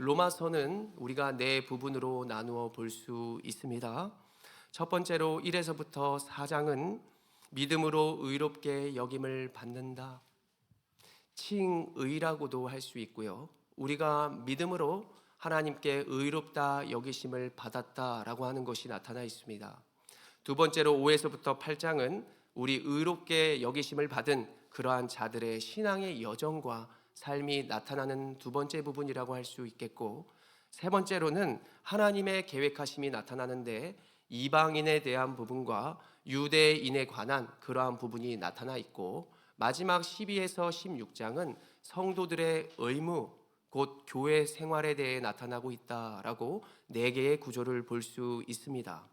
로마서는 우리가 네 부분으로 나누어 볼 수 있습니다. 첫 번째로 1에서부터 4장은 믿음으로 의롭게 여김을 받는다. 칭의라고도 할 수 있고요. 우리가 믿음으로 하나님께 의롭다 여기심을 받았다라고 하는 것이 나타나 있습니다. 두 번째로 5에서부터 8장은 우리 의롭게 여기심을 받은 그러한 자들의 신앙의 여정과 삶이 나타나는 두 번째 부분이라고 할 수 있겠고, 세 번째로는 하나님의 계획하심이 나타나는데 이방인에 대한 부분과 유대인에 관한 그러한 부분이 나타나 있고, 마지막 12에서 16장은 성도들의 의무, 곧 교회 생활에 대해 나타나고 있다라고 네 개의 구조를 볼 수 있습니다.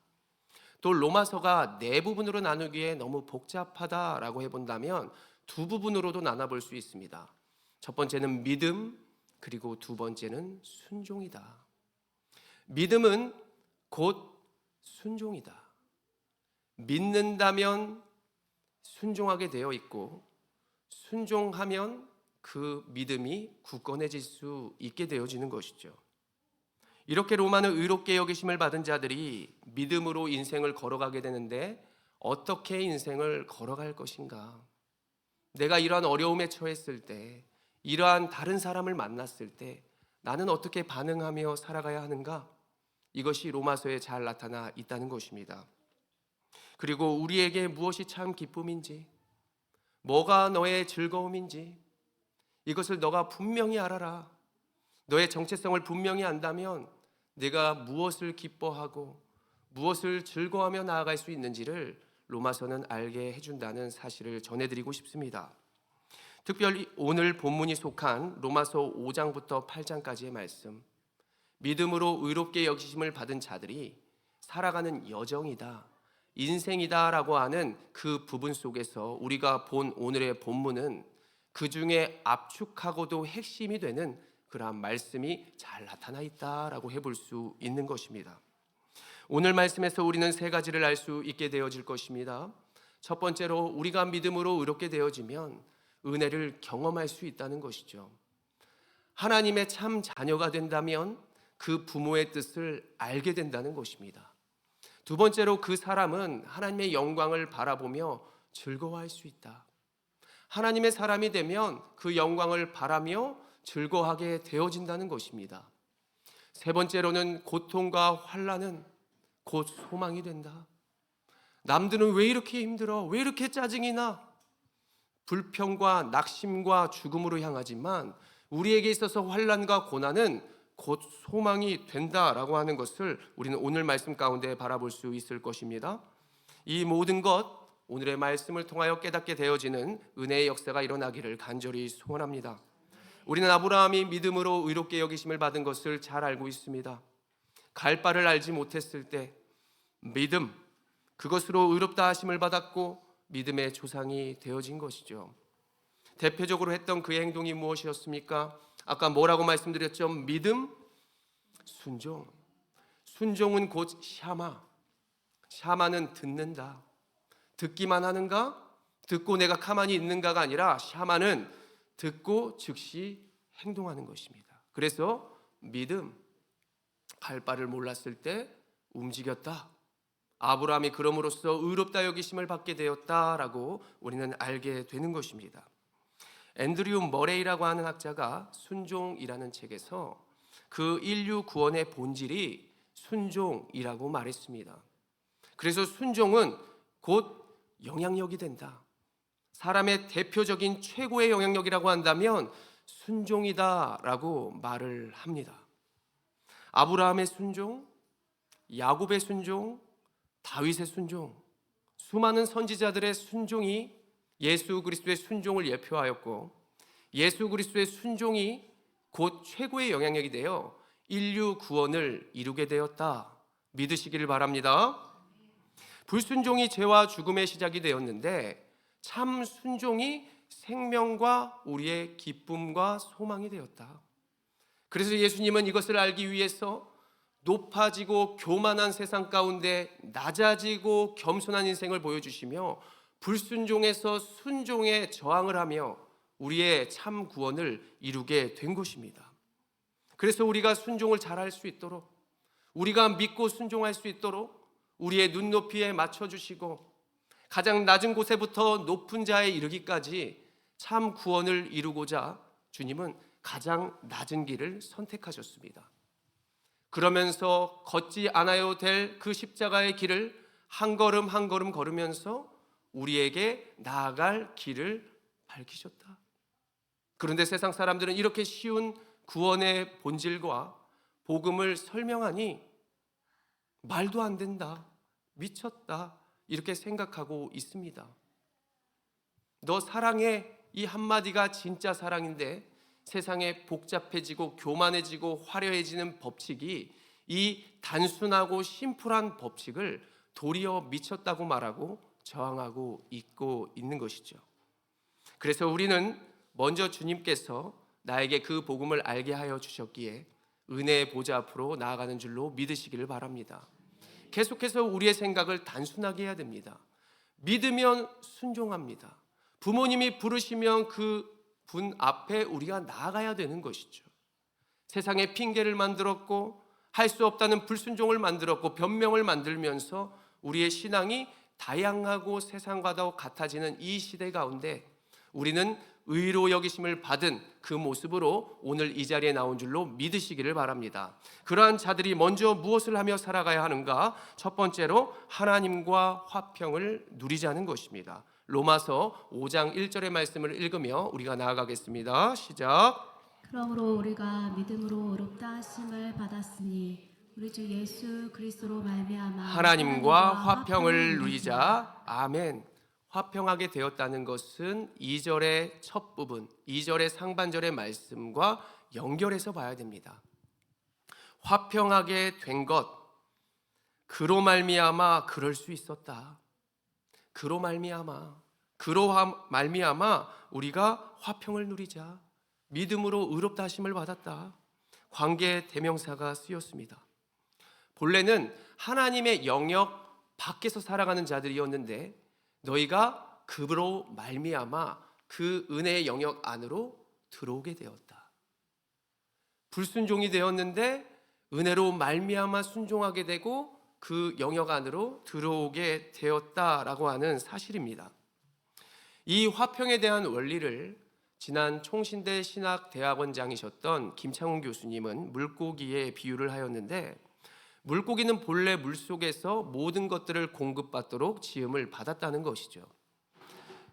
또 로마서가 네 부분으로 나누기에 너무 복잡하다라고 해본다면 두 부분으로도 나눠볼 수 있습니다. 첫 번째는 믿음, 그리고 두 번째는 순종이다. 믿음은 곧 순종이다. 믿는다면 순종하게 되어 있고, 순종하면 그 믿음이 굳건해질 수 있게 되어지는 것이죠. 이렇게 로마는 의롭게 여기심을 받은 자들이 믿음으로 인생을 걸어가게 되는데, 어떻게 인생을 걸어갈 것인가? 내가 이러한 어려움에 처했을 때, 이러한 다른 사람을 만났을 때 나는 어떻게 반응하며 살아가야 하는가? 이것이 로마서에 잘 나타나 있다는 것입니다. 그리고 우리에게 무엇이 참 기쁨인지, 뭐가 너의 즐거움인지 이것을 너가 분명히 알아라. 너의 정체성을 분명히 안다면 내가 무엇을 기뻐하고 무엇을 즐거워하며 나아갈 수 있는지를 로마서는 알게 해준다는 사실을 전해드리고 싶습니다. 특별히 오늘 본문이 속한 로마서 5장부터 8장까지의 말씀, 믿음으로 의롭게 여기심을 받은 자들이 살아가는 여정이다, 인생이다 라고 하는 그 부분 속에서 우리가 본 오늘의 본문은 그 중에 압축하고도 핵심이 되는 그러한 말씀이 잘 나타나 있다라고 해볼 수 있는 것입니다. 오늘 말씀에서 우리는 세 가지를 알 수 있게 되어질 것입니다. 첫 번째로, 우리가 믿음으로 의롭게 되어지면 은혜를 경험할 수 있다는 것이죠. 하나님의 참 자녀가 된다면 그 부모의 뜻을 알게 된다는 것입니다. 두 번째로, 그 사람은 하나님의 영광을 바라보며 즐거워할 수 있다. 하나님의 사람이 되면 그 영광을 바라며 즐거워하게 되어진다는 것입니다. 세 번째로는, 고통과 환난은 곧 소망이 된다. 남들은 왜 이렇게 힘들어? 왜 이렇게 짜증이 나? 불평과 낙심과 죽음으로 향하지만 우리에게 있어서 환난과 고난은 곧 소망이 된다라고 하는 것을 우리는 오늘 말씀 가운데 바라볼 수 있을 것입니다. 이 모든 것, 오늘의 말씀을 통하여 깨닫게 되어지는 은혜의 역사가 일어나기를 간절히 소원합니다. 우리는 아브라함이 믿음으로 의롭게 여기심을 받은 것을 잘 알고 있습니다. 갈 바를 알지 못했을 때 믿음, 그것으로 의롭다 하심을 받았고 믿음의 조상이 되어진 것이죠. 대표적으로 했던 그의 행동이 무엇이었습니까? 아까 뭐라고 말씀드렸죠? 믿음, 순종. 순종은 곧 샤마. 샤마는 듣는다. 듣기만 하는가? 듣고 내가 가만히 있는가가 아니라 샤마는 듣고 즉시 행동하는 것입니다. 그래서 믿음, 갈 바를 몰랐을 때 움직였다. 아브라함이 그럼으로써 의롭다 여기심을 받게 되었다라고 우리는 알게 되는 것입니다. 앤드류 머레이라고 하는 학자가 순종이라는 책에서 그 인류 구원의 본질이 순종이라고 말했습니다. 그래서 순종은 곧 영향력이 된다. 사람의 대표적인 최고의 영향력이라고 한다면 순종이다라고 말을 합니다. 아브라함의 순종, 야곱의 순종, 다윗의 순종, 수많은 선지자들의 순종이 예수 그리스도의 순종을 예표하였고, 예수 그리스도의 순종이 곧 최고의 영향력이 되어 인류 구원을 이루게 되었다 믿으시기를 바랍니다. 불순종이 죄와 죽음의 시작이 되었는데 참 순종이 생명과 우리의 기쁨과 소망이 되었다. 그래서 예수님은 이것을 알기 위해서 높아지고 교만한 세상 가운데 낮아지고 겸손한 인생을 보여주시며 불순종에서 순종에 저항을 하며 우리의 참 구원을 이루게 된 것입니다. 그래서 우리가 순종을 잘할 수 있도록, 우리가 믿고 순종할 수 있도록 우리의 눈높이에 맞춰주시고 가장 낮은 곳에부터 높은 자에 이르기까지 참 구원을 이루고자 주님은 가장 낮은 길을 선택하셨습니다. 그러면서 걷지 않아야 될 그 십자가의 길을 한 걸음 한 걸음 걸으면서 우리에게 나아갈 길을 밝히셨다. 그런데 세상 사람들은 이렇게 쉬운 구원의 본질과 복음을 설명하니 말도 안 된다, 미쳤다, 이렇게 생각하고 있습니다. 너 사랑해, 이 한마디가 진짜 사랑인데 세상에 복잡해지고 교만해지고 화려해지는 법칙이 이 단순하고 심플한 법칙을 도리어 미쳤다고 말하고 저항하고 있고 있는 것이죠. 그래서 우리는 먼저 주님께서 나에게 그 복음을 알게 하여 주셨기에 은혜의 보좌 앞으로 나아가는 줄로 믿으시기를 바랍니다. 계속해서 우리의 생각을 단순하게 해야 됩니다. 믿으면 순종합니다. 부모님이 부르시면 그 분 앞에 우리가 나아가야 되는 것이죠. 세상에 핑계를 만들었고 할 수 없다는 불순종을 만들었고 변명을 만들면서 우리의 신앙이 다양하고 세상과도 같아지는 이 시대 가운데 우리는 의로 여기심을 받은 그 모습으로 오늘 이 자리에 나온 줄로 믿으시기를 바랍니다. 그러한 자들이 먼저 무엇을 하며 살아가야 하는가? 첫 번째로 하나님과 화평을 누리자는 것입니다. 로마서 5장 1절의 말씀을 읽으며 우리가 나아가겠습니다. 시작. 그러므로 우리가 믿음으로 의롭다 하심을 받았으니 우리 주 예수 그리스도로 말미암아 하나님과 화평을 누리자. 아멘. 화평하게 되었다는 것은 2절의 첫 부분, 2절의 상반절의 말씀과 연결해서 봐야 됩니다. 화평하게 된 것, 그로 말미암아 그럴 수 있었다. 그로 말미암아 우리가 화평을 누리자. 믿음으로 의롭다 하심을 받았다. 관계 대명사가 쓰였습니다. 본래는 하나님의 영역 밖에서 살아가는 자들이었는데 너희가 그로 말미암아 그 은혜의 영역 안으로 들어오게 되었다. 불순종이 되었는데 은혜로 말미암아 순종하게 되고 그 영역 안으로 들어오게 되었다라고 하는 사실입니다. 이 화평에 대한 원리를 지난 총신대 신학대학원장이셨던 김창훈 교수님은 물고기에 비유를 하였는데, 물고기는 본래 물속에서 모든 것들을 공급받도록 지음을 받았다는 것이죠.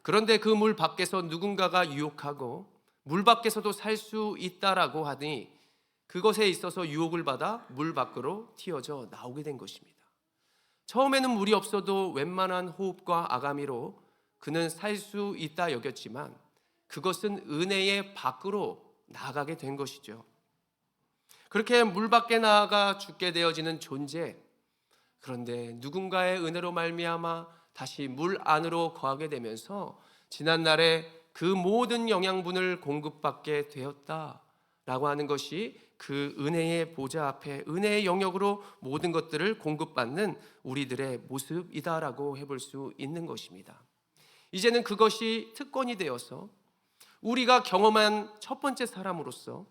그런데 그 물 밖에서 누군가가 유혹하고 물 밖에서도 살 수 있다라고 하니 그것에 있어서 유혹을 받아 물 밖으로 튀어져 나오게 된 것입니다. 처음에는 물이 없어도 웬만한 호흡과 아가미로 그는 살 수 있다 여겼지만 그것은 은혜의 밖으로 나아가게 된 것이죠. 그렇게 물 밖에 나아가 죽게 되어지는 존재, 그런데 누군가의 은혜로 말미암아 다시 물 안으로 거하게 되면서 지난날에 그 모든 영양분을 공급받게 되었다라고 하는 것이 그 은혜의 보좌 앞에 은혜의 영역으로 모든 것들을 공급받는 우리들의 모습이다라고 해볼 수 있는 것입니다. 이제는 그것이 특권이 되어서 우리가 경험한 첫 번째 사람으로서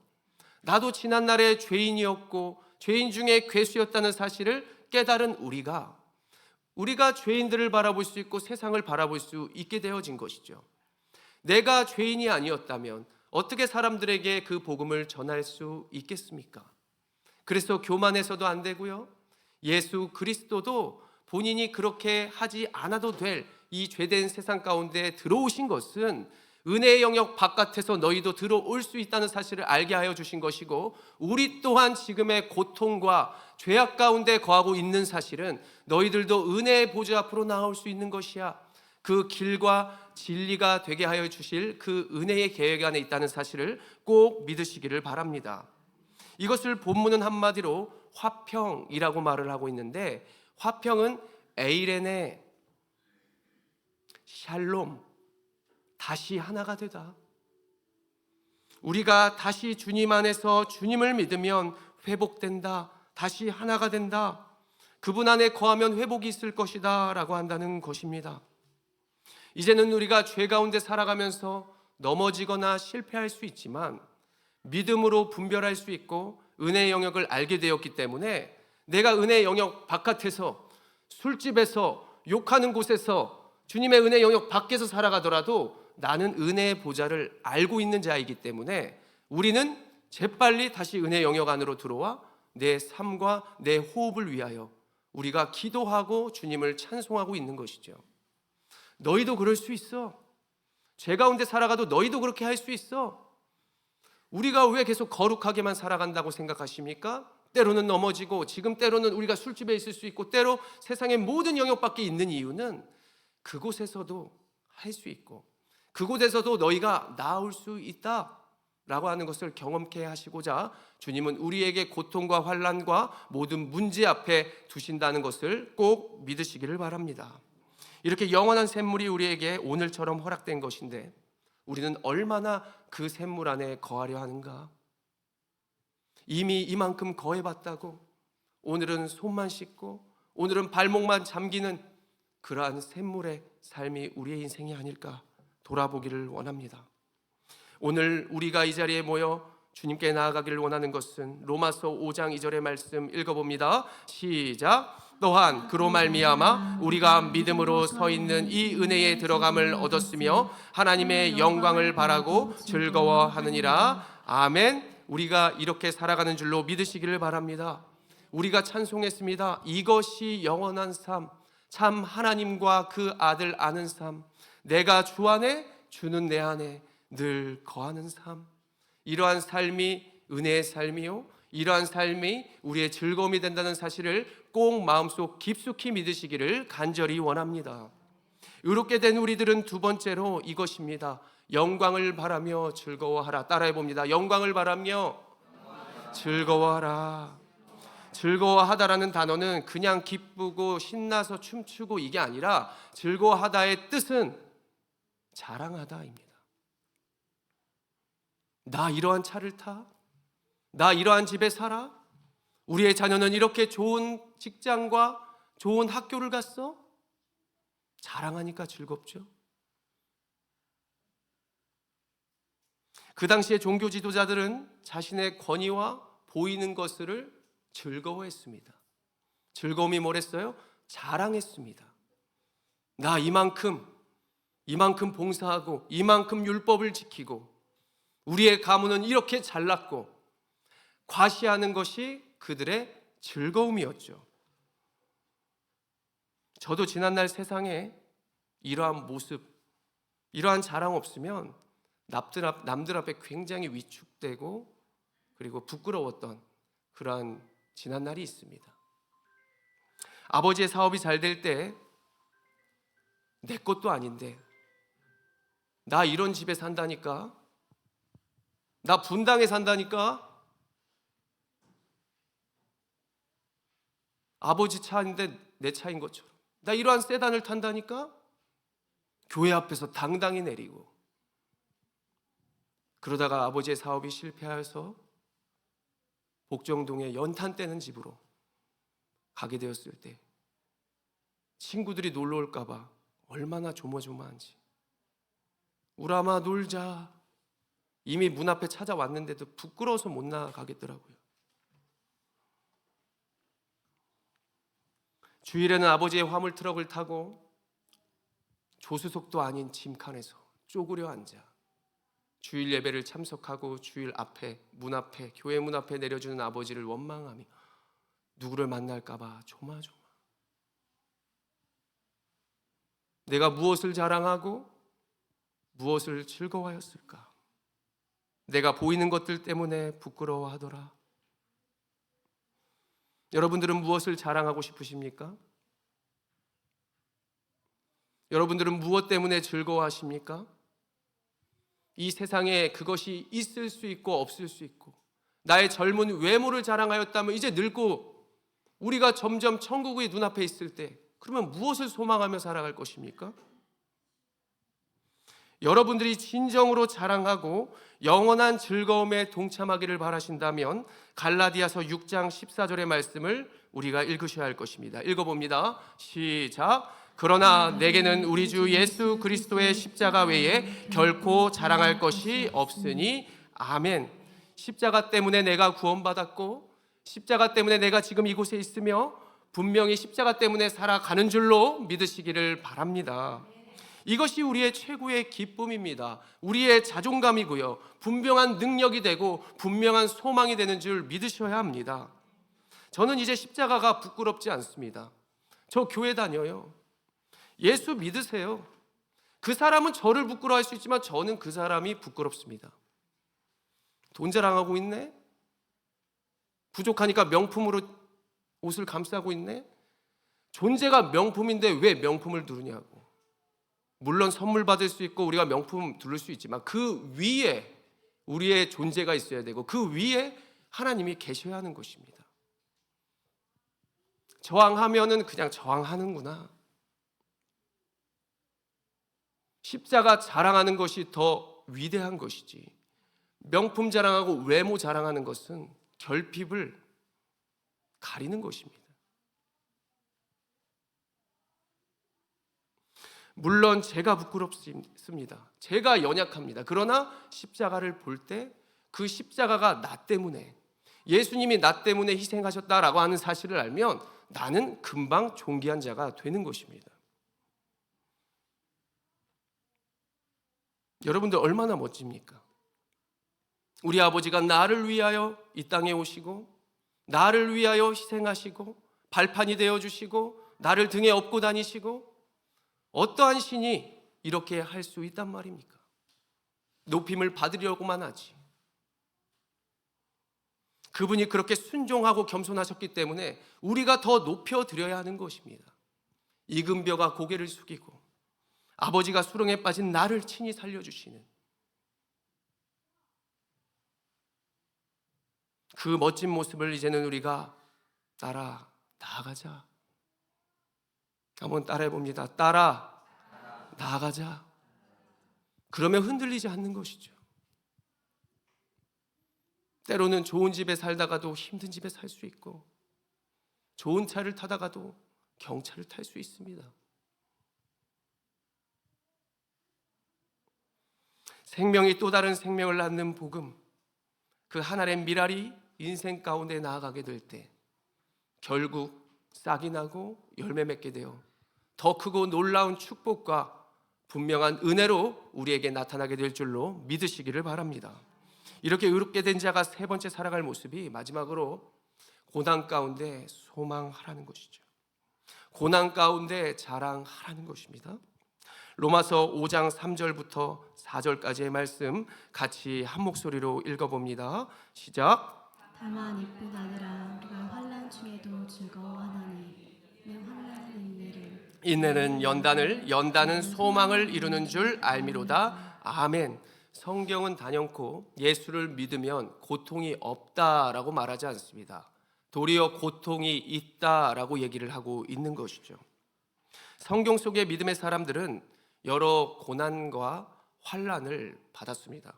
나도 지난날에 죄인이었고 죄인 중에 괴수였다는 사실을 깨달은 우리가 죄인들을 바라볼 수 있고 세상을 바라볼 수 있게 되어진 것이죠. 내가 죄인이 아니었다면 어떻게 사람들에게 그 복음을 전할 수 있겠습니까? 그래서 교만해서도 안 되고요. 예수 그리스도도 본인이 그렇게 하지 않아도 될 이 죄된 세상 가운데 들어오신 것은 은혜의 영역 바깥에서 너희도 들어올 수 있다는 사실을 알게 하여 주신 것이고, 우리 또한 지금의 고통과 죄악 가운데 거하고 있는 사실은 너희들도 은혜의 보좌 앞으로 나올 수 있는 것이야. 그 길과 진리가 되게 하여 주실 그 은혜의 계획 안에 있다는 사실을 꼭 믿으시기를 바랍니다. 이것을 본문은 한마디로 화평이라고 말을 하고 있는데, 화평은 에이레네 샬롬, 다시 하나가 되다. 우리가 다시 주님 안에서 주님을 믿으면 회복된다. 다시 하나가 된다. 그분 안에 거하면 회복이 있을 것이다 라고 한다는 것입니다. 이제는 우리가 죄 가운데 살아가면서 넘어지거나 실패할 수 있지만 믿음으로 분별할 수 있고 은혜의 영역을 알게 되었기 때문에 내가 은혜의 영역 바깥에서, 술집에서, 욕하는 곳에서, 주님의 은혜의 영역 밖에서 살아가더라도 나는 은혜의 보좌를 알고 있는 자이기 때문에 우리는 재빨리 다시 은혜의 영역 안으로 들어와 내 삶과 내 호흡을 위하여 우리가 기도하고 주님을 찬송하고 있는 것이죠. 너희도 그럴 수 있어. 죄 가운데 살아가도 너희도 그렇게 할 수 있어. 우리가 왜 계속 거룩하게만 살아간다고 생각하십니까? 때로는 넘어지고, 지금 때로는 우리가 술집에 있을 수 있고, 때로 세상의 모든 영역 밖에 있는 이유는 그곳에서도 할 수 있고, 그곳에서도 너희가 나아올 수 있다 라고 하는 것을 경험케 하시고자 주님은 우리에게 고통과 환난과 모든 문제 앞에 두신다는 것을 꼭 믿으시기를 바랍니다. 이렇게 영원한 샘물이 우리에게 오늘처럼 허락된 것인데 우리는 얼마나 그 샘물 안에 거하려 하는가? 이미 이만큼 거해봤다고 오늘은 손만 씻고 오늘은 발목만 잠기는 그러한 샘물의 삶이 우리의 인생이 아닐까 돌아보기를 원합니다. 오늘 우리가 이 자리에 모여 주님께 나아가기를 원하는 것은 로마서 5장 2절의 말씀 읽어봅니다. 시작. 또한 그로 말미암아 우리가 믿음으로 서 있는 이 은혜에 들어감을 얻었으며 하나님의 영광을 바라고 즐거워하느니라. 아멘. 우리가 이렇게 살아가는 줄로 믿으시기를 바랍니다. 우리가 찬송했습니다. 이것이 영원한 삶, 참 하나님과 그 아들 아는 삶, 내가 주 안에 주는 내 안에 늘 거하는 삶. 이러한 삶이 은혜의 삶이요, 이러한 삶이 우리의 즐거움이 된다는 사실을 꼭 마음속 깊숙이 믿으시기를 간절히 원합니다. 의롭게 된 우리들은 두 번째로 이것입니다. 영광을 바라며 즐거워하라. 따라해 봅니다. 영광을 바라며 즐거워하라. 즐거워하다라는 단어는 그냥 기쁘고 신나서 춤추고 이게 아니라 즐거워하다의 뜻은 자랑하다입니다. 나 이러한 차를 타? 나 이러한 집에 살아? 우리의 자녀는 이렇게 좋은 직장과 좋은 학교를 갔어? 자랑하니까 즐겁죠. 그 당시에 종교 지도자들은 자신의 권위와 보이는 것을 즐거워했습니다. 즐거움이 뭐랬어요? 자랑했습니다. 나 이만큼 봉사하고 이만큼 율법을 지키고 우리의 가문은 이렇게 잘났고 과시하는 것이 그들의 즐거움이었죠. 저도 지난날 세상에 이러한 모습, 이러한 자랑 없으면 남들 앞에 굉장히 위축되고 그리고 부끄러웠던 그러한 지난날이 있습니다. 아버지의 사업이 잘 될 때 내 것도 아닌데 나 이런 집에 산다니까, 나 분당에 산다니까, 아버지 차인데 내 차인 것처럼 나 이러한 세단을 탄다니까, 교회 앞에서 당당히 내리고, 그러다가 아버지의 사업이 실패해서 복정동에 연탄 떼는 집으로 가게 되었을 때 친구들이 놀러 올까 봐 얼마나 조마조마한지. 우람아 놀자. 이미 문 앞에 찾아왔는데도 부끄러워서 못 나가겠더라고요. 주일에는 아버지의 화물 트럭을 타고 조수석도 아닌 짐칸에서 쪼그려 앉아 주일 예배를 참석하고 주일 앞에 문 앞에 교회 문 앞에 내려주는 아버지를 원망하며 누구를 만날까 봐 조마조마. 내가 무엇을 자랑하고 무엇을 즐거워하였을까? 내가 보이는 것들 때문에 부끄러워하더라. 여러분들은 무엇을 자랑하고 싶으십니까? 여러분들은 무엇 때문에 즐거워하십니까? 이 세상에 그것이 있을 수 있고 없을 수 있고, 나의 젊은 외모를 자랑하였다면 이제 늙고 우리가 점점 천국의 눈앞에 있을 때 그러면 무엇을 소망하며 살아갈 것입니까? 여러분들이 진정으로 자랑하고 영원한 즐거움에 동참하기를 바라신다면 갈라디아서 6장 14절의 말씀을 우리가 읽으셔야 할 것입니다. 읽어봅니다. 시작. 그러나 내게는 우리 주 예수 그리스도의 십자가 외에 결코 자랑할 것이 없으니 아멘. 십자가 때문에 내가 구원받았고 십자가 때문에 내가 지금 이곳에 있으며 분명히 십자가 때문에 살아가는 줄로 믿으시기를 바랍니다. 이것이 우리의 최고의 기쁨입니다. 우리의 자존감이고요. 분명한 능력이 되고 분명한 소망이 되는 줄 믿으셔야 합니다. 저는 이제 십자가가 부끄럽지 않습니다. 저 교회 다녀요. 예수 믿으세요. 그 사람은 저를 부끄러워할 수 있지만 저는 그 사람이 부끄럽습니다. 돈 자랑하고 있네? 부족하니까 명품으로 옷을 감싸고 있네? 존재가 명품인데 왜 명품을 두르냐고. 물론 선물 받을 수 있고 우리가 명품 두를 수 있지만 그 위에 우리의 존재가 있어야 되고 그 위에 하나님이 계셔야 하는 것입니다. 저항하면은 그냥 저항하는구나. 십자가 자랑하는 것이 더 위대한 것이지. 명품 자랑하고 외모 자랑하는 것은 결핍을 가리는 것입니다. 물론 제가 부끄럽습니다. 제가 연약합니다. 그러나 십자가를 볼 때 그 십자가가 나 때문에, 예수님이 나 때문에 희생하셨다라고 하는 사실을 알면 나는 금방 존귀한 자가 되는 것입니다. 여러분들 얼마나 멋집니까? 우리 아버지가 나를 위하여 이 땅에 오시고 나를 위하여 희생하시고 발판이 되어주시고 나를 등에 업고 다니시고, 어떠한 신이 이렇게 할 수 있단 말입니까? 높임을 받으려고만 하지. 그분이 그렇게 순종하고 겸손하셨기 때문에 우리가 더 높여드려야 하는 것입니다. 이금벼가 고개를 숙이고 아버지가 수렁에 빠진 나를 친히 살려주시는 그 멋진 모습을 이제는 우리가 따라 나아가자. 한번 따라해 봅니다. 따라 나아가자. 그러면 흔들리지 않는 것이죠. 때로는 좋은 집에 살다가도 힘든 집에 살 수 있고, 좋은 차를 타다가도 경차를 탈 수 있습니다. 생명이 또 다른 생명을 낳는 복음, 그 하나의 미랄이 인생 가운데 나아가게 될 때 결국 싹이 나고 열매 맺게 되어 더 크고 놀라운 축복과 분명한 은혜로 우리에게 나타나게 될 줄로 믿으시기를 바랍니다. 이렇게 의롭게 된 자가 세 번째 살아갈 모습이 마지막으로 고난 가운데 소망하라는 것이죠. 고난 가운데 자랑하라는 것입니다. 로마서 5장 3절부터 4절까지의 말씀 같이 한 목소리로 읽어봅니다. 시작. 다만 이뿐 아니라 우리가 환난 중에도 즐거워하나니 이는 환난은 인내는 연단을, 연단은 소망을 이루는 줄 알미로다. 아멘. 성경은 단연코 예수를 믿으면 고통이 없다라고 말하지 않습니다. 도리어 고통이 있다라고 얘기를 하고 있는 것이죠. 성경 속의 믿음의 사람들은 여러 고난과 환난을 받았습니다.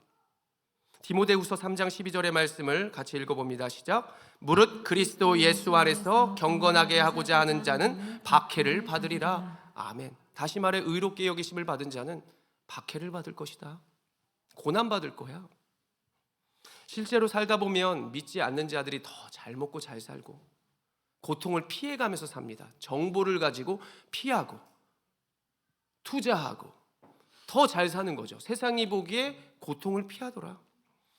디모데후서 3장 12절의 말씀을 같이 읽어봅니다. 시작. 무릇 그리스도 예수 안에서 경건하게 하고자 하는 자는 박해를 받으리라. 아멘. 다시 말해 의롭게 여기심을 받은 자는 박해를 받을 것이다. 고난 받을 거야. 실제로 살다 보면 믿지 않는 자들이 더 잘 먹고 잘 살고 고통을 피해가면서 삽니다. 정보를 가지고 피하고 투자하고 더 잘 사는 거죠. 세상이 보기에 고통을 피하더라.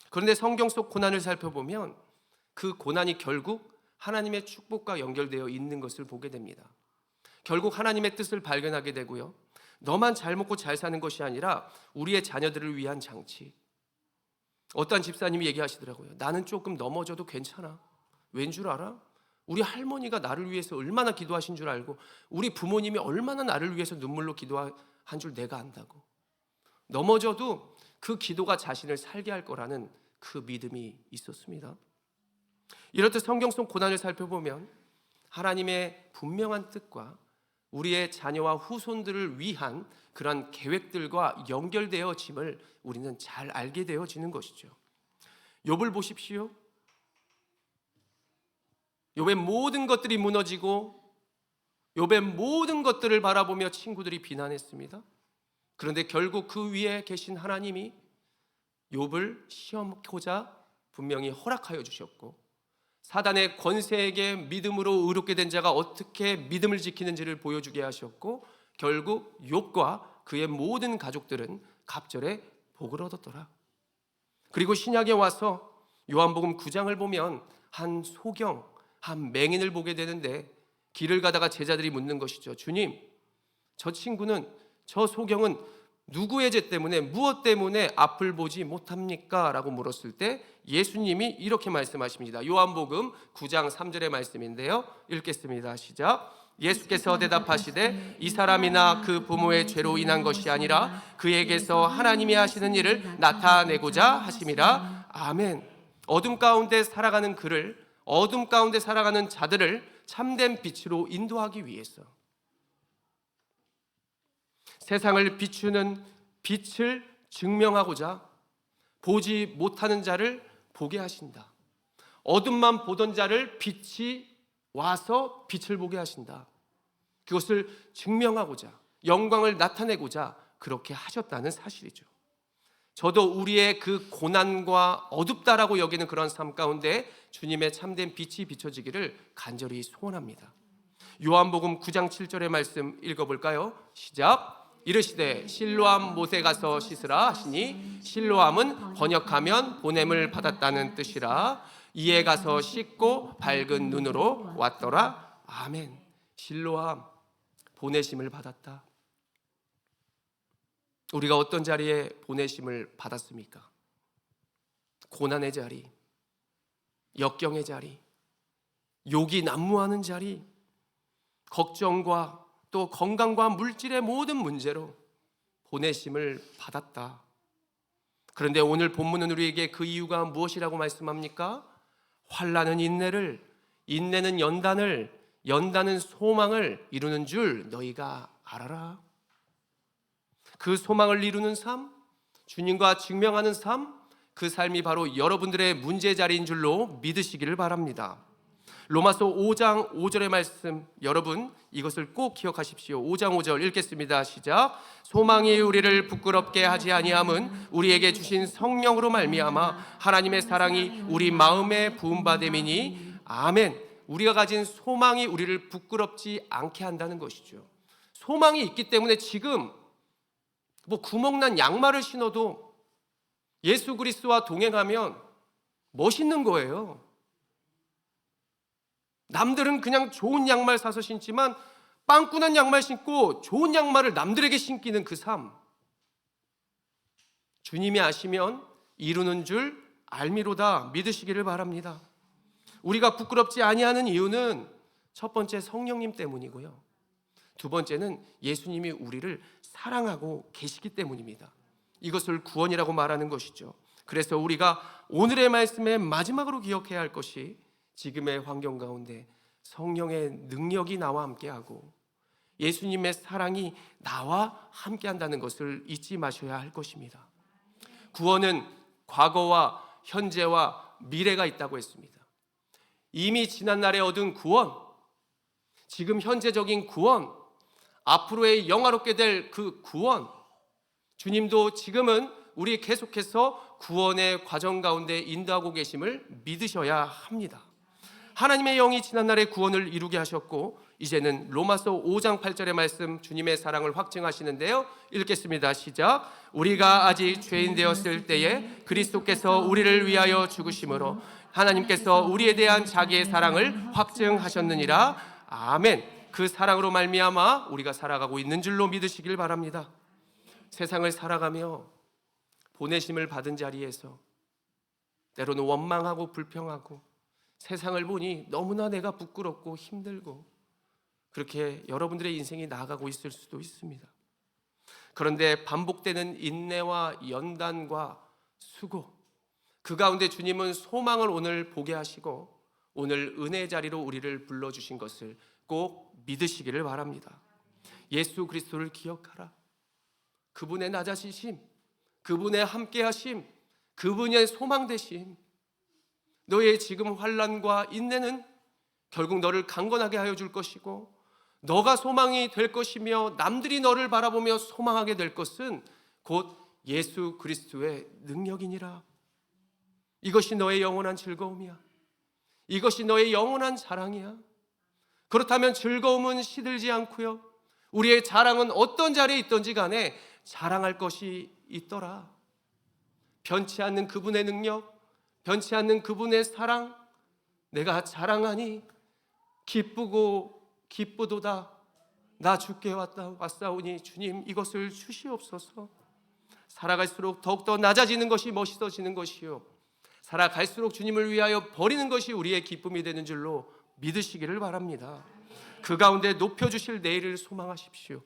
그런데 성경 속 고난을 살펴보면 그 고난이 결국 하나님의 축복과 연결되어 있는 것을 보게 됩니다. 결국 하나님의 뜻을 발견하게 되고요. 너만 잘 먹고 잘 사는 것이 아니라 우리의 자녀들을 위한 장치. 어떤 집사님이 얘기하시더라고요. 나는 조금 넘어져도 괜찮아. 왠 줄 알아? 우리 할머니가 나를 위해서 얼마나 기도하신 줄 알고 우리 부모님이 얼마나 나를 위해서 눈물로 기도한 줄 내가 안다고. 넘어져도 그 기도가 자신을 살게 할 거라는 그 믿음이 있었습니다. 이렇듯 성경 속 고난을 살펴보면 하나님의 분명한 뜻과 우리의 자녀와 후손들을 위한 그런 계획들과 연결되어짐을 우리는 잘 알게 되어지는 것이죠. 욥을 보십시오. 욥의 모든 것들이 무너지고 욥의 모든 것들을 바라보며 친구들이 비난했습니다. 그런데 결국 그 위에 계신 하나님이 욥을 시험하고자 분명히 허락하여 주셨고, 사단의 권세에게 믿음으로 의롭게 된 자가 어떻게 믿음을 지키는지를 보여주게 하셨고, 결국 욥과 그의 모든 가족들은 갑절에 복을 얻었더라. 그리고 신약에 와서 요한복음 9장을 보면 한 소경, 한 맹인을 보게 되는데, 길을 가다가 제자들이 묻는 것이죠. 주님, 저 친구는, 저 소경은 누구의 죄 때문에, 무엇 때문에 앞을 보지 못합니까? 라고 물었을 때 예수님이 이렇게 말씀하십니다. 요한복음 9장 3절의 말씀인데요, 읽겠습니다. 시작. 예수께서 대답하시되 이 사람이나 그 부모의 죄로 인한 것이 아니라 그에게서 하나님이 하시는 일을 나타내고자 하심이라. 아멘. 어둠 가운데 살아가는 그를, 어둠 가운데 살아가는 자들을 참된 빛으로 인도하기 위해서 세상을 비추는 빛을 증명하고자 보지 못하는 자를 보게 하신다. 어둠만 보던 자를 빛이 와서 빛을 보게 하신다. 그것을 증명하고자, 영광을 나타내고자 그렇게 하셨다는 사실이죠. 저도 우리의 그 고난과 어둡다라고 여기는 그런 삶 가운데 주님의 참된 빛이 비춰지기를 간절히 소원합니다. 요한복음 9장 7절의 말씀 읽어볼까요? 시작. 이르시되 실로암 못에 가서 씻으라 하시니, 실로암은 번역하면 보냄을 받았다는 뜻이라. 이에 가서 씻고 밝은 눈으로 왔더라. 아멘. 실로암, 보내심을 받았다. 우리가 어떤 자리에 보내심을 받았습니까? 고난의 자리, 역경의 자리, 욕이 난무하는 자리, 걱정과 또 건강과 물질의 모든 문제로 보내심을 받았다. 그런데 오늘 본문은 우리에게 그 이유가 무엇이라고 말씀합니까? 환난은 인내를, 인내는 연단을, 연단은 소망을 이루는 줄 너희가 알아라. 그 소망을 이루는 삶, 주님과 증명하는 삶, 그 삶이 바로 여러분들의 문제 자리인 줄로 믿으시기를 바랍니다. 로마서 5장 5절의 말씀, 여러분 이것을 꼭 기억하십시오. 5장 5절 읽겠습니다. 시작. 소망이 우리를 부끄럽게 하지 아니함은 우리에게 주신 성령으로 말미암아 하나님의 사랑이 우리 마음에 부음받음이니. 아멘. 우리가 가진 소망이 우리를 부끄럽지 않게 한다는 것이죠. 소망이 있기 때문에 지금 구멍난 양말을 신어도 예수 그리스도와 동행하면 멋있는 거예요. 남들은 그냥 좋은 양말 사서 신지만 빵꾸난 양말 신고 좋은 양말을 남들에게 신기는 그 삶, 주님이 아시면 이루는 줄 알미로다 믿으시기를 바랍니다. 우리가 부끄럽지 아니하는 이유는 첫 번째 성령님 때문이고요, 두 번째는 예수님이 우리를 사랑하고 계시기 때문입니다. 이것을 구원이라고 말하는 것이죠. 그래서 우리가 오늘의 말씀의 마지막으로 기억해야 할 것이, 지금의 환경 가운데 성령의 능력이 나와 함께하고 예수님의 사랑이 나와 함께한다는 것을 잊지 마셔야 할 것입니다. 구원은 과거와 현재와 미래가 있다고 했습니다. 이미 지난 날에 얻은 구원, 지금 현재적인 구원, 앞으로의 영화롭게 될 그 구원, 주님도 지금은 우리 계속해서 구원의 과정 가운데 인도하고 계심을 믿으셔야 합니다. 하나님의 영이 지난날에 구원을 이루게 하셨고, 이제는 로마서 5장 8절의 말씀, 주님의 사랑을 확증하시는데요, 읽겠습니다. 시작. 우리가 아직 죄인 되었을 때에 그리스도께서 우리를 위하여 죽으심으로 하나님께서 우리에 대한 자기의 사랑을 확증하셨느니라. 아멘. 그 사랑으로 말미암아 우리가 살아가고 있는 줄로 믿으시길 바랍니다. 세상을 살아가며 보내심을 받은 자리에서 때로는 원망하고 불평하고 세상을 보니 너무나 내가 부끄럽고 힘들고 그렇게 여러분들의 인생이 나아가고 있을 수도 있습니다. 그런데 반복되는 인내와 연단과 수고, 그 가운데 주님은 소망을 오늘 보게 하시고 오늘 은혜의 자리로 우리를 불러주신 것을 꼭 믿으시기를 바랍니다. 예수 그리스도를 기억하라. 그분의 낮아지심, 그분의 함께하심, 그분의 소망되심, 너의 지금 환난과 인내는 결국 너를 강건하게 하여 줄 것이고 너가 소망이 될 것이며 남들이 너를 바라보며 소망하게 될 것은 곧 예수 그리스도의 능력이니라. 이것이 너의 영원한 즐거움이야. 이것이 너의 영원한 자랑이야. 그렇다면 즐거움은 시들지 않고요, 우리의 자랑은 어떤 자리에 있든지 간에 자랑할 것이 있더라. 변치 않는 그분의 능력, 변치 않는 그분의 사랑, 내가 자랑하니 기쁘도다. 나 주께 왔사오니 주님 이것을 주시옵소서. 살아갈수록 더욱더 낮아지는 것이 멋있어지는 것이요, 살아갈수록 주님을 위하여 버리는 것이 우리의 기쁨이 되는 줄로 믿으시기를 바랍니다. 그 가운데 높여주실 내일을 소망하십시오.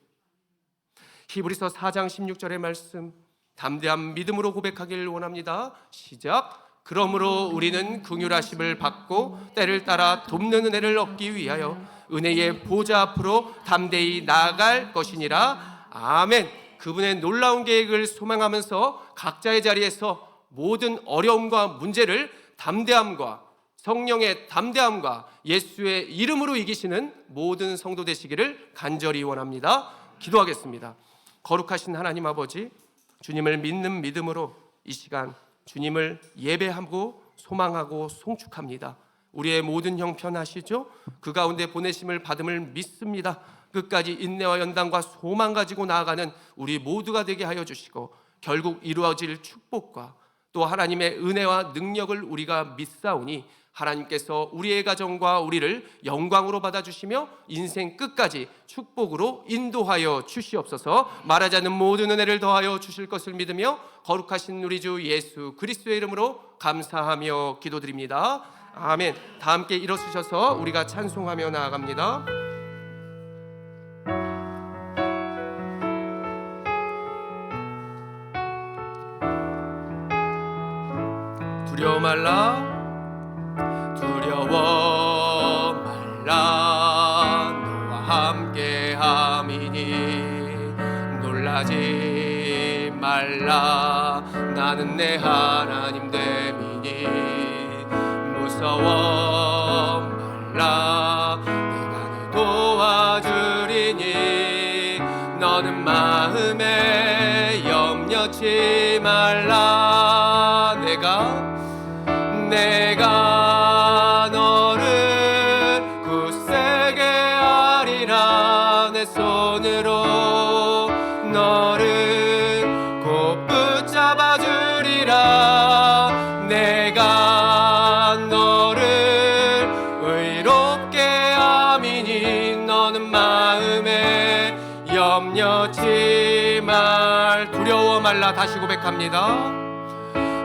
히브리서 4장 16절의 말씀, 담대한 믿음으로 고백하기를 원합니다. 시작. 그러므로 우리는 긍휼하심을 받고 때를 따라 돕는 은혜를 얻기 위하여 은혜의 보좌 앞으로 담대히 나아갈 것이니라. 아멘. 그분의 놀라운 계획을 소망하면서 각자의 자리에서 모든 어려움과 문제를 담대함과 성령의 담대함과 예수의 이름으로 이기시는 모든 성도 되시기를 간절히 원합니다. 기도하겠습니다. 거룩하신 하나님 아버지, 주님을 믿는 믿음으로 이 시간 주님을 예배하고 소망하고 송축합니다. 우리의 모든 형편 아시죠? 그 가운데 보내심을 받음을 믿습니다. 끝까지 인내와 연단과 소망 가지고 나아가는 우리 모두가 되게 하여 주시고, 결국 이루어질 축복과 또 하나님의 은혜와 능력을 우리가 믿사오니 하나님께서 우리의 가정과 우리를 영광으로 받아주시며 인생 끝까지 축복으로 인도하여 주시옵소서. 말하자는 모든 은혜를 더하여 주실 것을 믿으며 거룩하신 우리 주 예수 그리스도의 이름으로 감사하며 기도드립니다. 아멘. 다 함께 일어서셔서 우리가 찬송하며 나아갑니다. 두려워 말라, 두려워 말라, 너와 함께함이니 놀라지 말라, 나는 내 하나님 됨이니 무서워 말라, 내가 널 도와주리니 너는 마음에 염려치 말라. 내가 너를 굳세게 하리라. 내 손으로 너를 곧 붙잡아 주리라. 내가 너를 의롭게 함이니 너는 마음에 염려치 말. 두려워 말라. 다시 고백합니다.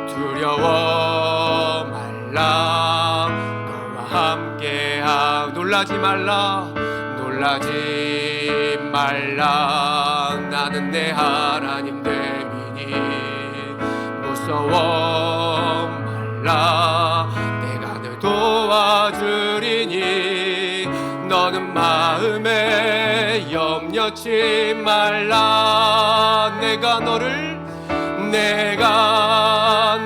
두려워 말라, 너와 함께하. 놀라지 말라, 놀라지 말라, 나는 내 하나님 됨이니 무서워 말라, 내가 널 도와주리니 너는 마음에 염려치 말라. 내가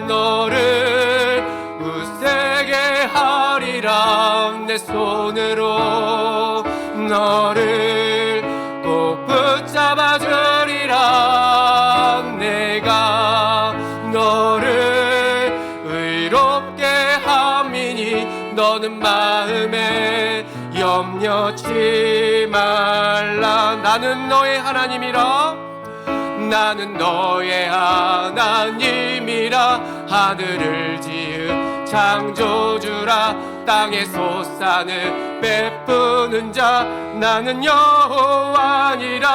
너를 굳세게 하리라. 내 손으로 너를 꼭 붙잡아 주리라. 내가 너를 의롭게 함이니 너는 마음에 염려치 말라. 나는 너의 하나님이라. 나는 너의 하나님이라. 하늘을 지은 창조주라. 땅의 솟산을 베푸는 자 나는 여호와니라.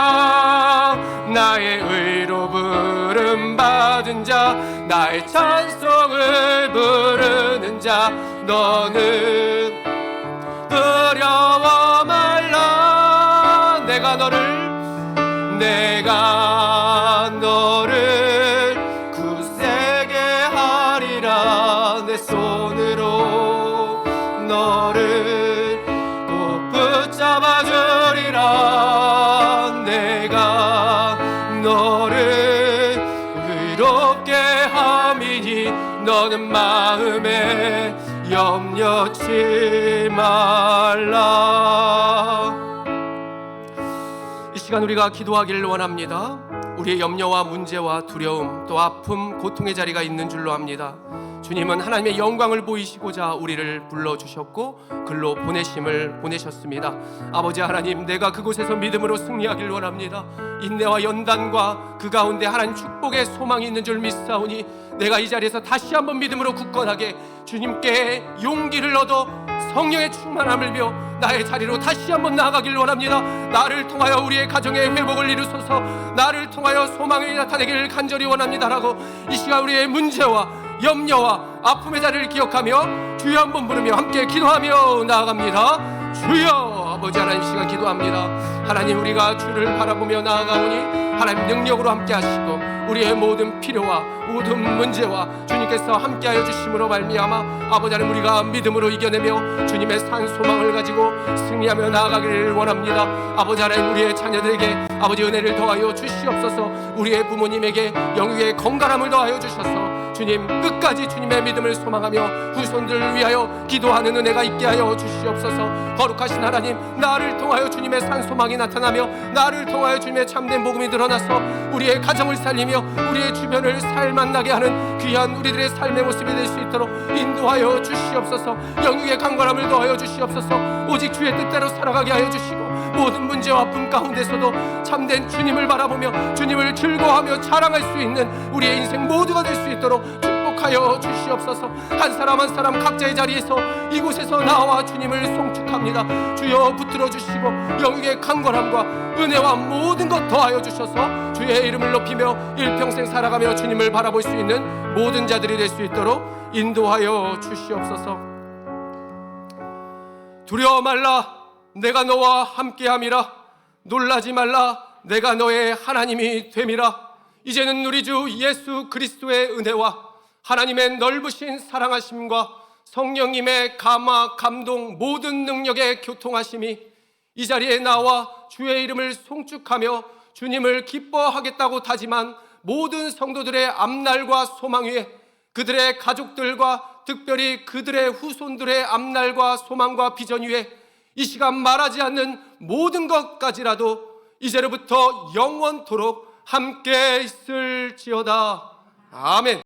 나의 의로 부름받은 자, 나의 찬송을 부르는 자, 너는 두려워 말라. 내가 너를 굳세게 하리라. 내 손으로 너를 꼭 붙잡아 주리라. 내가 너를 의롭게 함이니 너는 마음에 염려치 말라. 이 시간 우리가 기도하기를 원합니다. 우리의 염려와 문제와 두려움 또 아픔 고통의 자리가 있는 줄로 압니다. 주님은 하나님의 영광을 보이시고자 우리를 불러주셨고 글로 보내셨습니다. 아버지 하나님, 내가 그곳에서 믿음으로 승리하길 원합니다. 인내와 연단과 그 가운데 하나님 축복의 소망이 있는 줄 믿사오니 내가 이 자리에서 다시 한번 믿음으로 굳건하게 주님께 용기를 얻어 성령의 충만함을 빌어 나의 자리로 다시 한번 나아가길 원합니다. 나를 통하여 우리의 가정의 회복을 이루소서, 나를 통하여 소망이 나타내기를 간절히 원합니다라고 이 시간 우리의 문제와 염려와 아픔의 자리를 기억하며 주여 한번 부르며 함께 기도하며 나아갑니다. 주여. 아버지 하나님, 시간 기도합니다. 하나님, 우리가 주를 바라보며 나아가오니 하나님 능력으로 함께 하시고 우리의 모든 필요와 모든 문제와 주님께서 함께하여 주심으로 말미암아 아버지 하나님, 우리가 믿음으로 이겨내며 주님의 산 소망을 가지고 승리하며 나아가기를 원합니다. 아버지 하나님, 우리의 자녀들에게 아버지 은혜를 더하여 주시옵소서. 우리의 부모님에게 영육의 건강함을 더하여 주셔서 주님 끝까지 주님의 믿음을 소망하며 후손들을 위하여 기도하는 은혜가 있게 하여 주시옵소서. 거룩하신 하나님, 나를 통하여 주님의 산 소망이 나타나며 나를 통하여 주님의 참된 복음이 드러나서 우리의 가정을 살리며 우리의 주변을 살만나게 하는 귀한 우리들의 삶의 모습이 될 수 있도록 인도하여 주시옵소서. 영육의 강건함을 더하여 주시옵소서. 오직 주의 뜻대로 살아가게 하여 주시고 모든 문제와 아픔 가운데서도 참된 주님을 바라보며 주님을 즐거워하며 자랑할 수 있는 우리의 인생 모두가 될 수 있도록 축복하여 주시옵소서. 한 사람 한 사람 각자의 자리에서 이곳에서 나와 주님을 송축합니다. 주여 붙들어 주시고 영육의 강건함과 은혜와 모든 것 더하여 주셔서 주의 이름을 높이며 일평생 살아가며 주님을 바라볼 수 있는 모든 자들이 될 수 있도록 인도하여 주시옵소서. 두려워 말라, 내가 너와 함께함이라. 놀라지 말라, 내가 너의 하나님이 됨이라. 이제는 우리 주 예수 그리스도의 은혜와 하나님의 넓으신 사랑하심과 성령님의 감화 감동 모든 능력의 교통하심이 이 자리에 나와 주의 이름을 송축하며 주님을 기뻐하겠다고 다짐한 모든 성도들의 앞날과 소망 위에 그들의 가족들과 특별히 그들의 후손들의 앞날과 소망과 비전 위에 이 시간 말하지 않는 모든 것까지라도 이제로부터 영원토록 함께 있을지어다. 아멘.